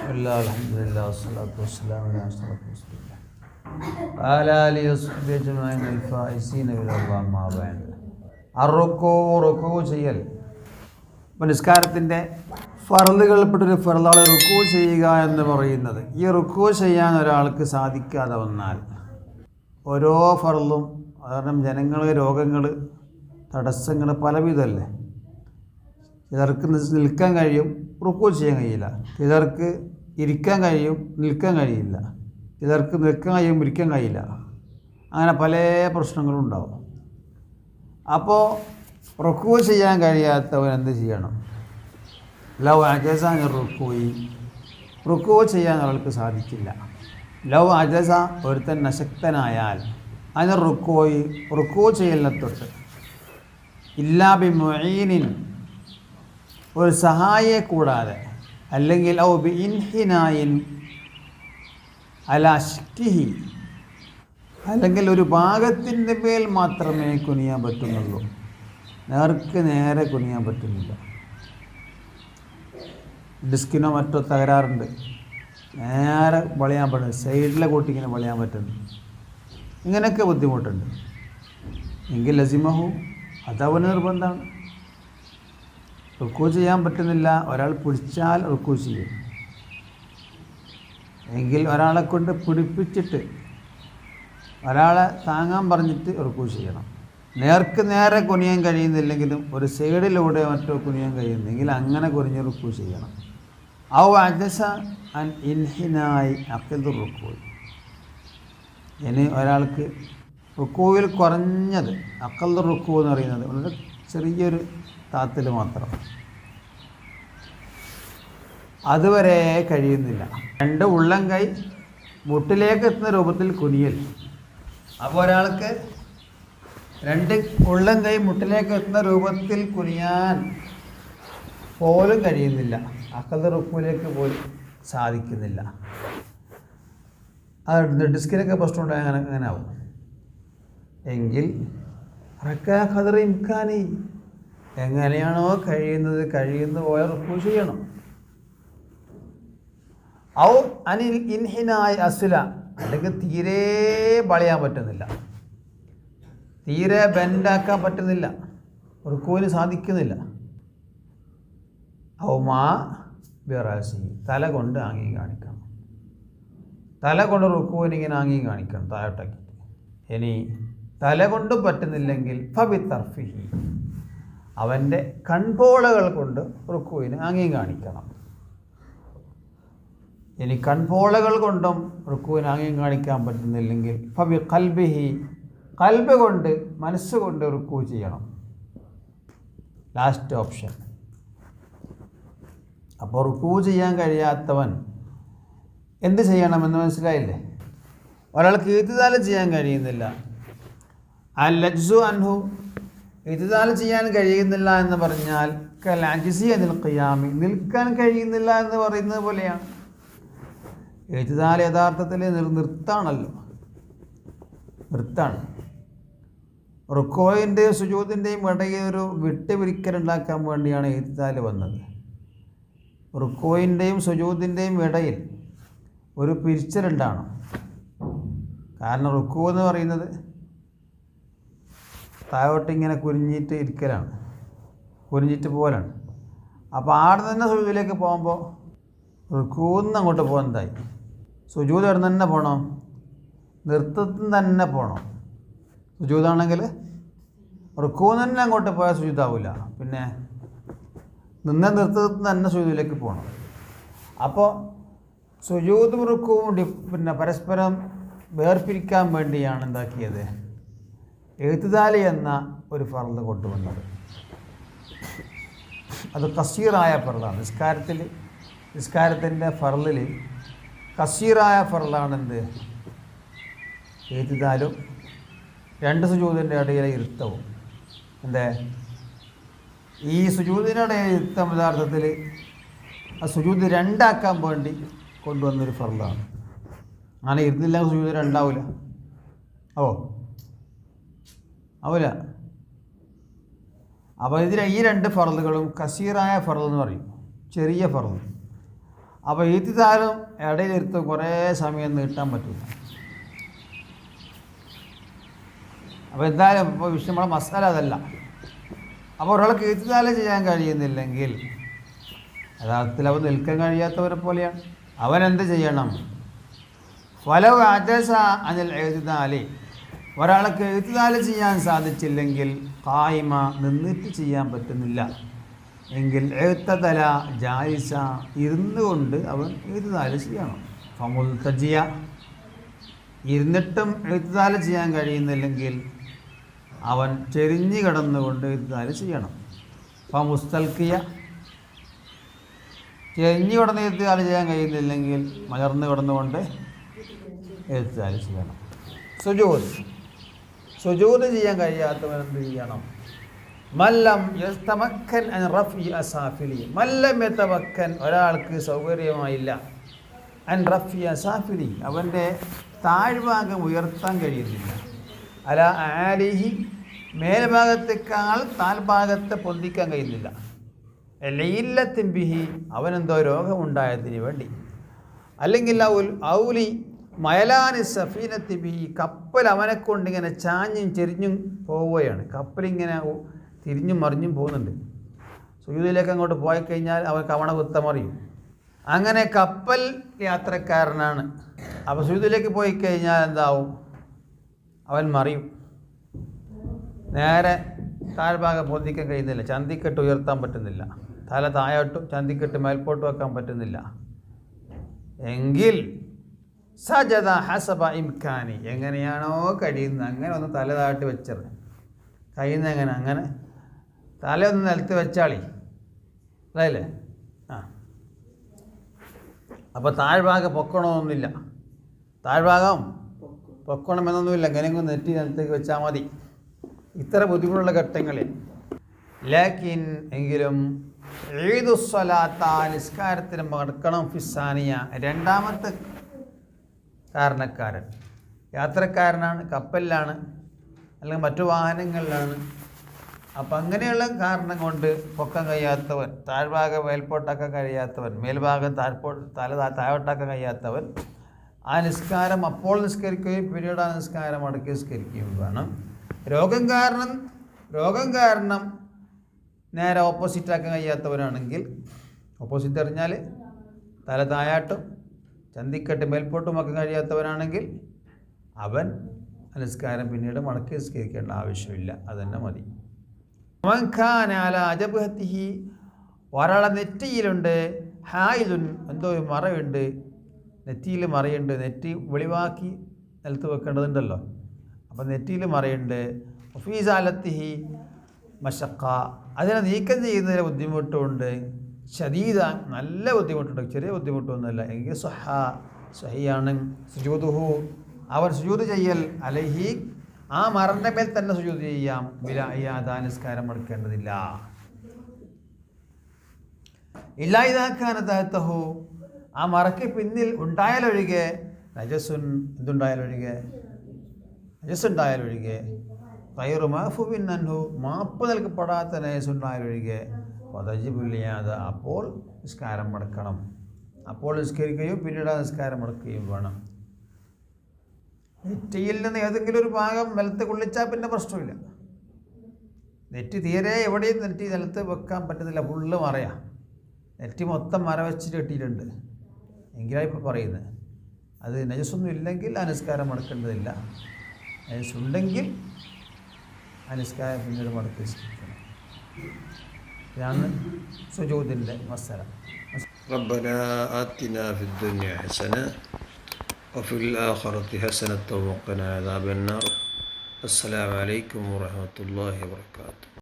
ബിസ്മില്ലാ അൽഹംദുലില്ലാ വസ്സലാത്തു വസ്സലാമു അലാ അഷ്റഫിൽ മുർസലീൻ വഅലാ ആലിഹി വസ്ഹബിഹി അജ്മഈൻ അൽ ഫായിസീന ബിറളില്ലാഹി അമ്മാ ബഅദ്. റുക്കൂ ചെയ്യൽ. നിസ്കാരത്തിൻ്റെ ഫർളുകൾപ്പെട്ടൊരു ഫർളാണ് റുക്കൂ ചെയ്യുക എന്ന് പറയുന്നത്. ഈ റുക്കൂ ചെയ്യാൻ ഒരാൾക്ക് സാധിക്കാതെ വന്നാൽ, ഓരോ ഫർളും കാരണം ജനങ്ങൾ, രോഗങ്ങൾ, തടസ്സങ്ങൾ പലവിധമല്ലേ. ചിലർക്ക് നിൽക്കാൻ കഴിയും, റുക്കൂ ചെയ്യാൻ കഴിയില്ല. ചിലർക്ക് ഇരിക്കാൻ കഴിയും, നിൽക്കാൻ കഴിയില്ല. ചിലർക്ക് നിൽക്കാൻ കഴിയും, ഇരിക്കാൻ കഴിയില്ല. അങ്ങനെ പല പ്രശ്നങ്ങളും ഉണ്ടാവും. അപ്പോൾ റുക്കൂ ചെയ്യാൻ കഴിയാത്തവൻ എന്ത് ചെയ്യണം? ലൗ അജസ റുക്കൂ ചെയ്യാൻ ഒരാൾക്ക് സാധിക്കില്ല. ലൗ അജസ ഒരുത്തൻ അശക്തനായാൽ അതിന് റുക്കൂ ചെയ്യലിനെ തൊട്ട് ഇല്ലാ ബി മുഈനിൻ ഒരു സഹായിയെ കൂടാതെ, അല്ലെങ്കിൽ ഔ ബി ഇൻഹിനായിൻ അലാ ശക്തിഹി അല്ലെങ്കിൽ ഒരു ഭാഗത്തിൻ്റെ മേൽ മാത്രമേ കുനിയാൻ പറ്റുന്നുള്ളൂ, നേർക്ക് നേരെ കുനിയാൻ പറ്റുന്നില്ല. ഡിസ്കിനോ മറ്റോ തകരാറുണ്ട്, നേരെ വളയാൻ പറ്റുന്നു, സൈഡിലെ കൂട്ടിങ്ങനെ വളയാൻ പറ്റുന്നു. ഇങ്ങനെയൊക്കെ ബുദ്ധിമുട്ടുണ്ട് എങ്കിൽ ലസിമഹു അതവന് നിർബന്ധമാണ്. റുക്കൂ ചെയ്യാൻ പറ്റുന്നില്ല, ഒരാൾ പിടിച്ചാൽ റുക്കൂ ചെയ്യും. എങ്കിൽ ഒരാളെ കൊണ്ട് പിടിപ്പിച്ചിട്ട് ഒരാളെ താങ്ങാൻ പറഞ്ഞിട്ട് റുക്കൂ ചെയ്യണം. നേർക്ക് നേരെ കുനിയാൻ കഴിയുന്നില്ലെങ്കിലും ഒരു സൈഡിലൂടെ മറ്റോ കുനിയാൻ കഴിയുന്നെങ്കിൽ അങ്ങനെ കുനിഞ്ഞ് റുക്കൂ ചെയ്യണം. ഔ അജസ അൻ ഇൻഹിനായി അഖിദുർ റുക്കൂ. ഇനി ഒരാൾക്ക് റുക്കൂവിൽ കുറഞ്ഞത് അഖിദുർ റുക്കൂ എന്ന് പറയുന്നത് വളരെ ചെറിയൊരു താത്തിൽ മാത്രം, അതുവരെ കഴിയുന്നില്ല. രണ്ട് ഉള്ളം കൈ മുട്ടിലേക്ക് എത്തുന്ന രൂപത്തിൽ കുനിയൽ. അപ്പോൾ ഒരാൾക്ക് രണ്ട് ഉള്ളം കൈ മുട്ടിലേക്ക് എത്തുന്ന രൂപത്തിൽ കുനിയാൻ പോലും കഴിയുന്നില്ല, അഖദ് റുക്കൂലേക്ക് പോലും സാധിക്കുന്നില്ല. അത് ഡിസ്കിനൊക്കെ പ്രശ്നമുണ്ടായി അങ്ങനെ ആവും. എങ്കിൽ ഖദർ ഇംകാനി എങ്ങനെയാണോ കഴിയുന്ന പോലെ റുക്കൂ ചെയ്യണം. ഔ അനിൽ ഇൻഹിനായി അസുല അല്ലെങ്കിൽ തീരെ വളയാൻ പറ്റുന്നില്ല, തീരെ ബെൻഡാക്കാൻ പറ്റുന്നില്ല, റുക്കൂവിന് സാധിക്കുന്നില്ല. ഔ മാ ബിറാസി തല കൊണ്ട് ആംഗി കാണിക്കണം, തല കൊണ്ട് റുക്കൂവിന് ഇങ്ങനെ ആംഗി കാണിക്കണം താഴോട്ടാക്കിയിട്ട്. ഇനി തല കൊണ്ടും പറ്റുന്നില്ലെങ്കിൽ ഫബി തർഫിഹി അവൻ്റെ കൺപോളകൾ കൊണ്ട് റുക്കൂവിന് ആംഗി കാണിക്കണം. ഇനി കൺപോളകൾ കൊണ്ടും റുക്കൂവിന് ആംഗി കാണിക്കാൻ പറ്റുന്നില്ലെങ്കിൽ ഫബി ഖൽബിഹി ഖൽബ് കൊണ്ട്, മനസ്സുകൊണ്ട് റുക്കൂ ചെയ്യണം. Last option. അപ്പോൾ റുക്കൂ ചെയ്യാൻ കഴിയാത്തവൻ എന്ത് ചെയ്യണമെന്ന് മനസ്സിലായില്ലേ? ഒരാൾക്ക് ഇത്തിദാൽ ചെയ്യാൻ കഴിയുന്നില്ല, അൽലജ്സു അൻഹു ഇത്തിദാൽ ചെയ്യാൻ കഴിയുന്നില്ല എന്ന് പറഞ്ഞാൽ കൽ അജ്സി അനിൽ ഖിയാമി നിൽക്കാൻ കഴിയുന്നില്ല എന്ന് പറയുന്നത് പോലെയാണ്. ഇത്തിദാൽ യഥാർത്ഥത്തിൽ നിർത്താണ്. റുക്കോയിൻ്റെയും സുജൂദിൻ്റെയും ഇടയിൽ ഒരു വിട്ടുപിരിക്കലുണ്ടാക്കാൻ വേണ്ടിയാണ് ഇത്തിദാൽ വന്നത്. റുക്കോയിൻ്റെയും സുജൂദിൻ്റെയും ഇടയിൽ ഒരു പിരിച്ചലുണ്ടാണ്. കാരണം റുക്കൂ എന്ന് പറയുന്നത് താഴോട്ടിങ്ങനെ കുനിഞ്ഞിട്ട് ഇരിക്കലാണ്, കുനിഞ്ഞിട്ട് പോലാണ്. അപ്പോൾ ആടെ തന്നെ സുജൂദിലേക്ക് പോകുമ്പോൾ റുക്കൂന്ന് അങ്ങോട്ട് പോകുന്നതായി. സുജൂദ് എവിടെ തന്നെ പോകണം? നൃത്തത്തിൽ തന്നെ പോകണം. സുജൂദാണെങ്കിൽ റുക്കൂന്ന് തന്നെ അങ്ങോട്ട് പോയാൽ സുജൂദാവില്ല, പിന്നെ നൃത്തത്തിൽ തന്നെ സുജൂദിലേക്ക് പോകണം. അപ്പോൾ സുജൂദും റുക്കൂവും പിന്നെ പരസ്പരം വേർപിരിക്കാൻ വേണ്ടിയാണ് എന്താക്കിയത്? ഇഅ്തിദാൽ എന്ന ഒരു ഫർള് കൊണ്ടുവന്നത്. അത് കസീറായ ഫർളാണ്. നിസ്കാരത്തിൻ്റെ ഫർളിൽ കസീറായ ഫർളാണെന്ത്? ഇഅ്തിദാലും രണ്ട് സുജൂദിൻ്റെ ഇടയിലെ ഇരുത്തവും. എന്തേ ഈ സുജൂദിനിടയിലെ ഇരുത്തം യഥാർത്ഥത്തിൽ ആ സുജൂദ് രണ്ടാക്കാൻ വേണ്ടി കൊണ്ടുവന്നൊരു ഫർളാണ്. അങ്ങനെ ഇരുന്നില്ല സുജൂദ് രണ്ടാവില്ല. ആവില്ല. അപ്പോൾ ഈ രണ്ട് ഫർളുകളും കസീറായ ഫർള് എന്ന് പറയും, ചെറിയ ഫർള്. അപ്പോൾ ഈത്തിദാലും ഇടയിലിരുത്തും കുറേ സമയം നീട്ടാൻ പറ്റില്ല. അപ്പോൾ എന്തായാലും ഇപ്പോൾ വിഷയം നമ്മളെ മസാല അതല്ല. അപ്പോൾ ഒരാൾക്ക് ഈത്തിദാല് ചെയ്യാൻ കഴിയുന്നില്ലെങ്കിൽ യഥാർത്ഥത്തിൽ അവൻ നിൽക്കാൻ കഴിയാത്തവരെ പോലെയാണ്. അവനെന്ത് ചെയ്യണം? ഫലോ അജസ അനിൽ എഴുതിദാലി, ഒരാൾക്ക് എഴുതിദാല് ചെയ്യാൻ സാധിച്ചില്ലെങ്കിൽ ഖായിമ നിന്നിട്ട് ചെയ്യാൻ പറ്റുന്നില്ല എങ്കിൽ എഴുത്തതല ജായിസ ഇരുന്നു കൊണ്ട് അവൻ എഴുതിദാല് ചെയ്യണം. ഫമുൽത്തജിയ ഇരുന്നിട്ടും എഴുതിദാല് ചെയ്യാൻ കഴിയുന്നില്ലെങ്കിൽ അവൻ ചെരിഞ്ഞു കിടന്നുകൊണ്ട് എഴുതിദാല് ചെയ്യണം. ഫമുസ്തൽക്കിയ ചെരിഞ്ഞു കിടന്ന് എഴുതിദാല് ചെയ്യാൻ കഴിയുന്നില്ലെങ്കിൽ മലർന്നു കിടന്നുകൊണ്ട് എഴുതിദാല് ചെയ്യണം. സുജൂദ് ചെയ്യാൻ കഴിയാത്തവൻ എന്ത് ചെയ്യണം? മല്ലം യസ്തമക്കൻ അൻ റഫ്ഇ അസാഫിലി, മല്ലം യതവക്കൻ ഒരാൾക്ക് സൗകര്യമായില്ല അൻ റഫ്ഇ അസാഫിലി അവൻ്റെ താഴ്ഭാഗം ഉയർത്താൻ കഴിയുന്നില്ല, അല ആലിഹി മേൽഭാഗത്തേക്കാൾ താഴ്ഭാഗത്തെ പൊന്തിക്കാൻ കഴിയുന്നില്ല, ലീല്ലത്തിൻ ബിഹി അവനെന്തോ രോഗമുണ്ടായതിന് വേണ്ടി, അല്ലെങ്കിൽ ഔലി മയലാനി സഫീനത്തി ബി കപ്പൽ അവനെ കൊണ്ടിങ്ങനെ ചാഞ്ഞും ചെരിഞ്ഞും പോവുകയാണ്. കപ്പലിങ്ങനെ തിരിഞ്ഞും മറിഞ്ഞും പോകുന്നുണ്ട്. സുജൂദിലേക്ക് അങ്ങോട്ട് പോയി കഴിഞ്ഞാൽ അവൻ കവണ കുത്തമറിയും. അങ്ങനെ കപ്പൽ യാത്രക്കാരനാണ്. അപ്പോൾ സുജൂദിലേക്ക് പോയി കഴിഞ്ഞാൽ എന്താവും? അവൻ മറിയും. നേരെ താഴ്ഭാഗം പൊന്തിക്കാൻ കഴിയുന്നില്ല, ചന്തിക്കെട്ട് ഉയർത്താൻ പറ്റുന്നില്ല, തല താഴോട്ടും ചന്തിക്കെട്ട് മേൽപോട്ട് വെക്കാൻ പറ്റുന്നില്ല എങ്കിൽ സജദ ഹസബ ഇംകാനി, എങ്ങനെയാണോ കഴിയുന്നത് അങ്ങനെ ഒന്ന് തല താഴ്ത്തി വെച്ചത്, കഴിയുന്ന എങ്ങനെ അങ്ങനെ തല ഒന്ന് നിലത്ത് വെച്ചാളി, അല്ലേ? അപ്പോൾ താഴ്ഭാഗം പൊക്കണമെന്നൊന്നുമില്ല, താഴ്ഭാഗം പൊക്കണമെന്നൊന്നുമില്ല, എങ്ങനെയെങ്കിലും നെറ്റി നിലത്തേക്ക് വെച്ചാൽ മതി ഇത്ര ബുദ്ധിമുട്ടുള്ള ഘട്ടങ്ങളിൽ. ലാക്കിൻ എങ്കിലും ഈദുസ്സലാത്ത നിസ്കാരത്തിന് മടക്കണം ഫിസാനിയ രണ്ടാമത്തെ കാരണക്കാരൻ യാത്രക്കാരനാണ്, കപ്പലിലാണ് അല്ലെങ്കിൽ മറ്റു വാഹനങ്ങളിലാണ്. അപ്പം അങ്ങനെയുള്ള കാരണം കൊണ്ട് പൊക്കാൻ കഴിയാത്തവൻ, താഴ്ഭാഗം മേൽപോട്ടാക്കാൻ കഴിയാത്തവൻ, മേൽഭാഗം താഴോട്ടാക്കാൻ കഴിയാത്തവൻ ആ നിസ്കാരം അപ്പോൾ നിസ്കരിക്കുകയും പിന്നീട് ആ നിസ്കാരം അടക്കി നിസ്കരിക്കുകയും വേണം. രോഗം കാരണം നേരെ ഓപ്പോസിറ്റാക്കാൻ കഴിയാത്തവനാണെങ്കിൽ, ഓപ്പോസിറ്റ് അറിഞ്ഞാൽ തല താഴാട്ടും ചന്തിക്കെട്ട് മേൽപോട്ടുമൊക്കെ കഴിയാത്തവനാണെങ്കിൽ അവൻ നിസ്കാരം പിന്നീട് മടക്കി നിസ്കരിക്കേണ്ട ആവശ്യമില്ല, അതന്നെ മതി. അജബ്ഹത്തിഹി ഒരാളെ നെറ്റിയിലുണ്ട് ഹായിദുൻ എന്തോ ഒരു മറയുണ്ട്, നെറ്റിയിൽ മറയുണ്ട്, നെറ്റി വെളിവാക്കി നിലത്ത് വെക്കേണ്ടതുണ്ടല്ലോ, അപ്പം നെറ്റിയിൽ മറയുണ്ട്. ഫീസാലത്തിഹി മഷക്ക അതിനെ നീക്കം ചെയ്യുന്നതിന് ബുദ്ധിമുട്ടുമുണ്ട്. ശദീദ നല്ല ബുദ്ധിമുട്ടുണ്ട്, ചെറിയ ബുദ്ധിമുട്ടൊന്നുമല്ല എങ്കിൽ സഹിയാണ്. സുജൂദുഹു അവൻ സുജൂദ് ചെയ്യൽ അലൈഹി ആ മറന്റെ മേൽ തന്നെ സുജൂദ് ചെയ്യാം. നിസ്കാരം എടുക്കേണ്ടതില്ല. ഇല്ലായിതാക്കാനഹു ആ മറയ്ക്ക് പിന്നിൽ ഉണ്ടായാലൊഴികെ നജസുൻ എന്തുണ്ടായാലൊഴികെ നജസുണ്ടായാലൊഴികെ തൈറു മാഫുബിൻ അൻഹു മാപ്പ് നൽകപ്പെടാത്ത നജസുണ്ടായാലൊഴികെ വദജിബുല്ലിയാത അപ്പോൾ നിസ്കാരം മടക്കണം. അപ്പോൾ നിസ്കരിക്കുകയും പിന്നീട് നിസ്കാരം മടക്കുകയും വേണം. നെറ്റിയിൽ നിന്ന് ഏതെങ്കിലും ഒരു ഭാഗം നിലത്ത് കൊള്ളിച്ചാൽ പിന്നെ പ്രശ്നമില്ല. നെറ്റി തീരെ എവിടെയും നെറ്റി നിലത്ത് വെക്കാൻ പറ്റുന്നില്ല, ഫുള്ള് മറയാ, നെറ്റി മൊത്തം മറ വെച്ചിട്ട് കെട്ടിയിട്ടുണ്ട് എങ്കിലാണ് ഇപ്പോൾ പറയുന്നത്. അത് നജസൊന്നും ഇല്ലെങ്കിൽ ആ നിസ്കാരം മടക്കേണ്ടതില്ല, നജസുണ്ടെങ്കിൽ ആ നിസ്കാരം പിന്നീട് മടക്കി നിസ്കരിക്കണം. ഇതാണ് സുജൂദിൻ്റെ മസല. ربنا آتنا في الدنيا حسنة وفي الآخرة حسنة وقنا عذاب النار. السلام عليكم ورحمة الله وبركاته.